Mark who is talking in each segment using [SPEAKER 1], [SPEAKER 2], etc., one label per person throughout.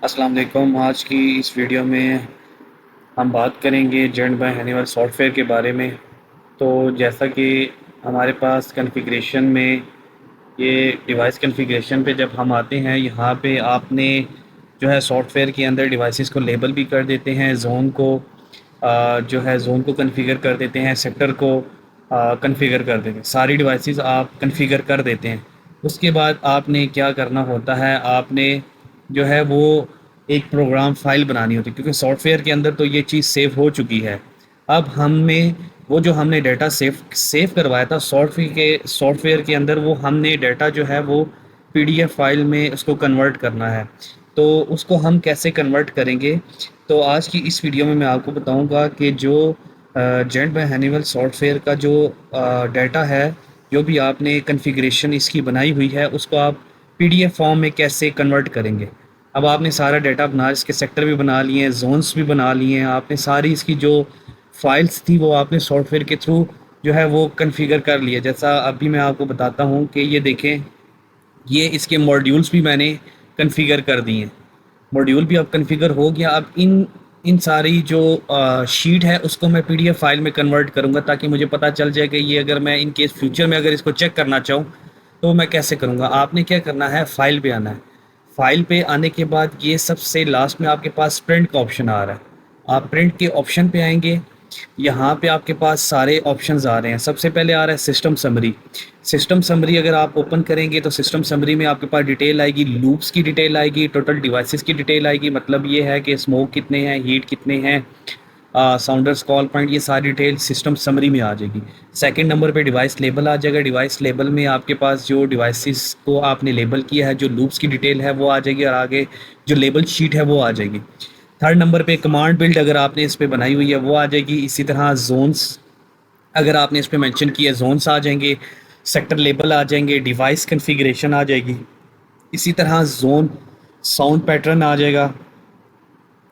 [SPEAKER 1] अस्सलाम वालेकुम। आज की इस वीडियो में हम बात करेंगे जेंट बाय हनीवेल सॉफ्टवेयर के बारे में। तो जैसा कि हमारे पास कॉन्फ़िगरेशन में ये डिवाइस कॉन्फ़िगरेशन पे जब हम आते हैं, यहाँ पे आपने जो है सॉफ्टवेयर के अंदर डिवाइसेस को लेबल भी कर देते हैं, ज़ोन को जो है ज़ोन को कॉन्फ़िगर कर देते हैं, सेक्टर को कॉन्फ़िगर कर देते हैं, सारी डिवाइसेस आप कॉन्फ़िगर कर देते हैं। उसके बाद आपने क्या करना होता है, आपने जो है वो एक प्रोग्राम फ़ाइल बनानी होती है, क्योंकि सॉफ्टवेयर के अंदर तो ये चीज़ सेव हो चुकी है। अब हमें वो जो हमने डाटा सेव करवाया था सॉफ्टवेयर के अंदर, वो हमने डाटा जो है वो पीडीएफ फाइल में उसको कन्वर्ट करना है। तो उसको हम कैसे कन्वर्ट करेंगे, तो आज की इस वीडियो में मैं आपको बताऊंगा कि जो जेंट बाय हनीवेल सॉफ्टवेयर का जो डाटा है, जो भी आपने कॉन्फ़िगरेशन इसकी बनाई हुई है, उसको आप पीडीएफ फॉर्म में कैसे कन्वर्ट करेंगे। अब आपने सारा डाटा बना, इसके सेक्टर भी बना लिए हैं, जोन्स भी बना लिए हैं, आपने सारी इसकी जो फाइल्स थी वो आपने सॉफ्टवेयर के थ्रू जो है वो कॉन्फ़िगर कर लिया। जैसा अभी मैं आपको बताता हूँ कि ये देखें, ये इसके मॉड्यूल्स भी मैंने कॉन्फ़िगर कर दिए हैं। मॉड्यूल भी अब कॉन्फ़िगर हो गया। अब इन इन सारी जो शीट है उसको मैं पीडीएफ फाइल में कन्वर्ट करूँगा, ताकि मुझे पता चल जाए कि ये अगर मैं इन केस फ्यूचर में अगर इसको चेक करना चाहूँ तो मैं कैसे करूँगा। आपने क्या करना है, फ़ाइल पे आना है। फ़ाइल पे आने के बाद ये सबसे लास्ट में आपके पास प्रिंट का ऑप्शन आ रहा है। आप प्रिंट के ऑप्शन पे आएंगे, यहाँ पे आपके पास सारे ऑप्शंस आ रहे हैं। सबसे पहले आ रहा है सिस्टम समरी। सिस्टम समरी अगर आप ओपन करेंगे तो सिस्टम समरी में आपके पास डिटेल आएगी, लूप्स की डिटेल आएगी, टोटल डिवाइसेस की डिटेल आएगी। मतलब ये है कि स्मोक कितने हैं, हीट कितने हैं, साउंडर्स, कॉल पॉइंट, ये सारी डिटेल सिस्टम समरी में आ जाएगी। सेकंड नंबर पे डिवाइस लेबल आ जाएगा। डिवाइस लेबल में आपके पास जो डिवाइसेस को आपने लेबल किया है, जो लूप्स की डिटेल है वो आ जाएगी, और आगे जो लेबल शीट है वो आ जाएगी। थर्ड नंबर पे कमांड बिल्ड अगर आपने इस पे बनाई हुई है वो आ जाएगी। इसी तरह जोन्स अगर आपने इस पे मेंशन किया, जोन्स आ जाएंगे, सेक्टर लेबल आ जाएंगे, डिवाइस कॉन्फ़िगरेशन आ जाएगी। इसी तरह जोन साउंड पैटर्न आ जाएगा,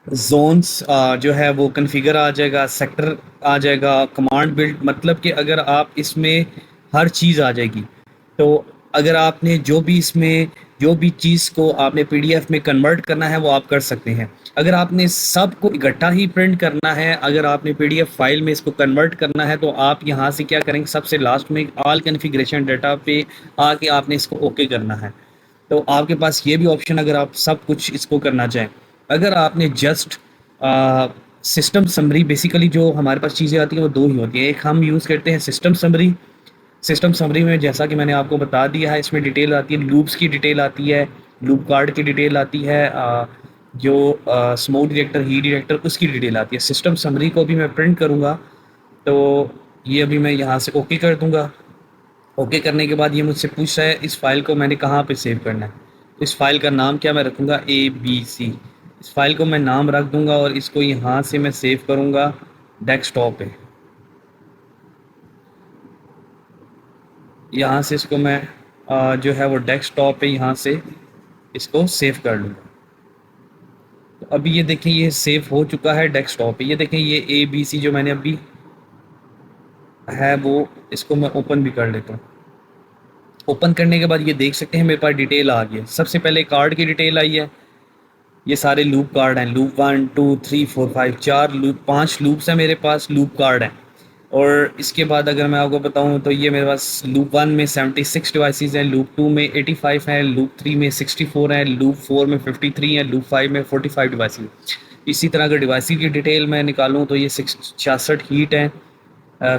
[SPEAKER 1] जोन्स जो है वो कन्फिगर आ जाएगा, सेक्टर आ जाएगा, कमांड बिल्ड। मतलब कि अगर आप इसमें हर चीज़ आ जाएगी। तो अगर आपने जो भी इसमें जो भी चीज़ को आपने पीडीएफ में कन्वर्ट करना है वो आप कर सकते हैं। अगर आपने सब को इकट्ठा ही प्रिंट करना है, अगर आपने पीडीएफ फाइल में इसको कन्वर्ट करना है, तो आप यहाँ से क्या करेंगे, सबसे लास्ट में ऑल कन्फिग्रेशन डाटा पे आके आपने इसको ओके करना है। तो आपके पास ये भी ऑप्शन, अगर आप सब कुछ इसको करना चाहें। अगर आपने जस्ट सिस्टम समरी, बेसिकली जो हमारे पास चीज़ें आती हैं वो दो ही होती हैं। एक हम यूज़ करते हैं सिस्टम समरी। सिस्टम समरी में जैसा कि मैंने आपको बता दिया है, इसमें डिटेल आती है, लूप्स की डिटेल आती है, लूप कार्ड की डिटेल आती है, जो स्मोक डिटेक्टर, हीट डिटेक्टर, उसकी डिटेल आती है। सिस्टम समरी को भी मैं प्रिंट करूँगा, तो ये अभी मैं यहाँ से ओके कर दूँगा। ओके करने के बाद ये मुझसे पूछ रहा है इस फाइल को मैंने कहाँ पे सेव करना है। इस फाइल का नाम क्या मैं रखूँगा, ABC। इस फाइल को मैं नाम रख दूँगा और इसको यहाँ से मैं सेव करूँगा डेस्कटॉप पे। यहाँ से इसको मैं जो है वो डेस्कटॉप पे यहाँ से इसको सेव कर लूँगा। तो अभी ये देखें, ये सेव हो चुका है डेस्कटॉप पे। ये देखें, ये ABC जो मैंने अभी है वो, इसको मैं ओपन भी कर लेता हूँ। ओपन करने के बाद ये देख सकते हैं मेरे पास डिटेल आ गई है। सबसे पहले कार्ड की डिटेल आई है। ये सारे लूप कार्ड हैं, लूप 1 2 3 4 5, चार लूप, 5 लूप्स हैं मेरे पास, लूप कार्ड हैं। और इसके बाद अगर मैं आपको बताऊं तो ये मेरे पास लूप 1 में 76 डिवाइसेस हैं, लूप 2 में 85 हैं, लूप 3 में 64 हैं, लूप 4 में 53 हैं, लूप 5 में 45 डिवाइसेस। इसी तरह अगर डिवाइसेस की डिटेल मैं निकालूं तो ये 66 हीट हैं,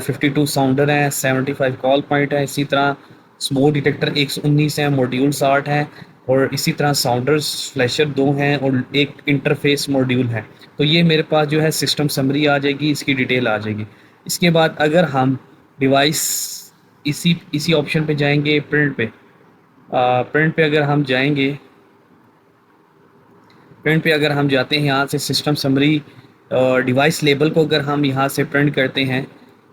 [SPEAKER 1] 52 साउंडर हैं, 75 कॉल पॉइंट है। इसी तरह स्मोक डिटेक्टर 119 है, मॉड्यूल 60 हैं, और इसी तरह साउंडर्स फ्लैशर 2 हैं, और एक इंटरफेस मॉड्यूल है। तो ये मेरे पास जो है सिस्टम समरी आ जाएगी, इसकी डिटेल आ जाएगी। इसके बाद अगर हम डिवाइस इसी इसी ऑप्शन पे जाएंगे, प्रिंट पे, प्रिंट पे अगर हम जाएंगे, प्रिंट पे अगर हम जाते हैं, यहाँ से सिस्टम समरी डिवाइस लेबल को अगर हम यहाँ से प्रिंट करते हैं,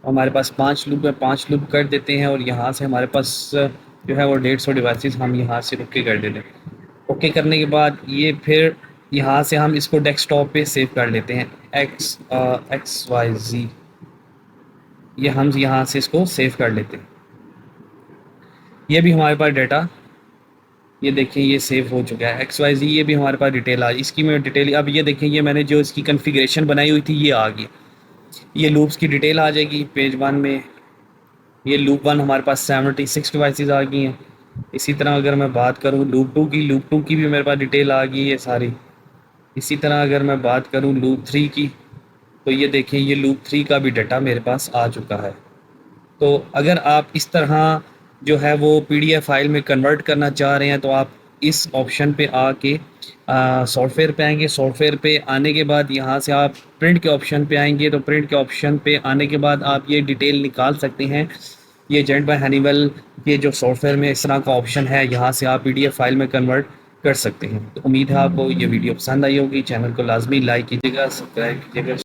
[SPEAKER 1] हमारे पास 5 लूप है, 5 लूप कर देते हैं, और यहाँ से हमारे पास जो है वो 150 डिवाइसेस हम यहाँ से ओके कर देते हैं। ओके करने के बाद ये फिर यहाँ से हम इसको डेस्कटॉप पे सेव कर लेते हैं, XYZ। ये हम यहाँ से इसको सेव कर लेते हैं। ये भी हमारे पास डाटा ये देखें ये सेव हो चुका है XYZ, ये भी हमारे पास डिटेल आ इसकी मैं डिटेल अब ये देखें ये मैंने जो इसकी कॉन्फ़िगरेशन बनाई हुई थी ये आ गई। ये लूप्स की डिटेल आ जाएगी पेज 1 में। ये लूप 1 हमारे पास 76 डिवाइसेस आ गई हैं। इसी तरह अगर मैं बात करूँ लूप 2 की भी मेरे पास डिटेल आ गई है सारी। इसी तरह अगर मैं बात करूँ लूप 3 की, तो ये देखें ये लूप 3 का भी डाटा मेरे पास आ चुका है। तो अगर आप इस तरह जो है वो पीडीएफ फाइल में कन्वर्ट करना चाह रहे हैं तो आप इस ऑप्शन पे आके सॉफ्टवेयर पे आएंगे। सॉफ्टवेयर पे आने के बाद यहाँ से आप प्रिंट के ऑप्शन पे आएंगे। तो प्रिंट के ऑप्शन पे आने के बाद आप ये डिटेल निकाल सकते हैं। ये जेंट बाय हनीवेल ये जो सॉफ्टवेयर में इस तरह का ऑप्शन है, यहाँ से आप पीडीएफ फाइल में कन्वर्ट कर सकते हैं। तो उम्मीद है आपको ये वीडियो पसंद आई होगी। चैनल को लाजमी लाइक कीजिएगा, सब्सक्राइब कीजिएगा।